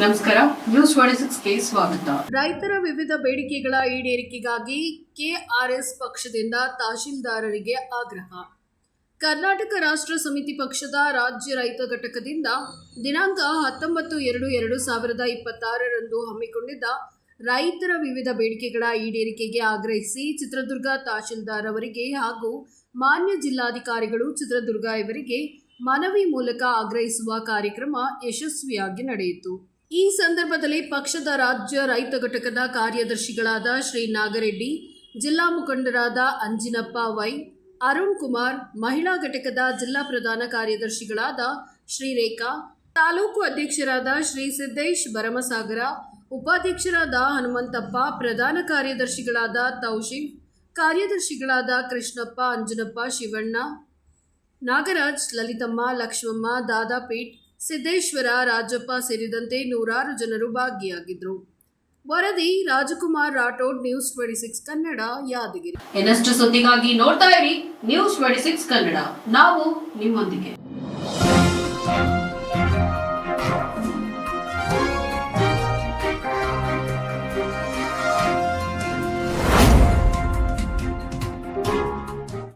ನಮಸ್ಕಾರ, ನ್ಯೂಸ್ 26ಗೆ ಸ್ವಾಗತ. ರೈತರ ವಿವಿಧ ಬೇಡಿಕೆಗಳ ಈಡೇರಿಕೆಗಾಗಿ ಕೆಆರ್ಎಸ್ ಪಕ್ಷದಿಂದ ತಹಶೀಲ್ದಾರರಿಗೆ ಆಗ್ರಹ. ಕರ್ನಾಟಕ ರಾಷ್ಟ್ರ ಸಮಿತಿ ಪಕ್ಷದ ರಾಜ್ಯ ರೈತ ಘಟಕದಿಂದ ದಿನಾಂಕ 19/2/2026 ಹಮ್ಮಿಕೊಂಡಿದ್ದ ರೈತರ ವಿವಿಧ ಬೇಡಿಕೆಗಳ ಈಡೇರಿಕೆಗೆ ಆಗ್ರಹಿಸಿ ಚಿತ್ರದುರ್ಗ ತಹಶೀಲ್ದಾರ್ ಅವರಿಗೆ ಹಾಗೂ ಮಾನ್ಯ ಜಿಲ್ಲಾಧಿಕಾರಿಗಳು ಚಿತ್ರದುರ್ಗ ಇವರಿಗೆ ಮನವಿ ಮೂಲಕ ಆಗ್ರಹಿಸುವ ಕಾರ್ಯಕ್ರಮ ಯಶಸ್ವಿಯಾಗಿ ನಡೆಯಿತು. ಈ ಸಂದರ್ಭದಲ್ಲಿ ಪಕ್ಷದ ರಾಜ್ಯ ರೈತ ಘಟಕದ ಕಾರ್ಯದರ್ಶಿಗಳಾದ ಶ್ರೀ ನಾಗರೆಡ್ಡಿ, ಜಿಲ್ಲಾ ಮುಖಂಡರಾದ ಅಂಜಿನಪ್ಪ ವೈ, ಅರುಣ್ ಕುಮಾರ್, ಮಹಿಳಾ ಘಟಕದ ಜಿಲ್ಲಾ ಪ್ರಧಾನ ಕಾರ್ಯದರ್ಶಿಗಳಾದ ಶ್ರೀ ರೇಖಾ, ತಾಲೂಕು ಅಧ್ಯಕ್ಷರಾದ ಶ್ರೀ ಸಿದ್ದೇಶ್ ಭರಮಸಾಗರ, ಉಪಾಧ್ಯಕ್ಷರಾದ ಹನುಮಂತಪ್ಪ, ಪ್ರಧಾನ ಕಾರ್ಯದರ್ಶಿಗಳಾದ ತೌಶೀಫ್, ಕಾರ್ಯದರ್ಶಿಗಳಾದ ಕೃಷ್ಣಪ್ಪ, ಅಂಜನಪ್ಪ, ಶಿವಣ್ಣ, ನಾಗರಾಜ್, ಲಲಿತಮ್ಮ, ಲಕ್ಷ್ಮಮ್ಮ, ದಾದಾಪೀಠ್, ಸಿದ್ದೇಶ್ವರ, ರಾಜಪ್ಪ ಸೇರಿದಂತೆ ನೂರಾರು ಜನರು ಭಾಗಿಯಾಗಿದ್ದರು. ವರದಿ ರಾಜಕುಮಾರ್ ರಾಠೋಡ್, ನ್ಯೂಸ್ 26 ಕನ್ನಡ, ಯಾದಗಿರಿ. ಇನ್ನಷ್ಟು ಸುದ್ದಿಗಾಗಿ ನೋಡ್ತಾ ಇರಿ ನ್ಯೂಸ್ 26 ಕನ್ನಡ. ನಾವು ನಿಮ್ಮೊಂದಿಗೆ.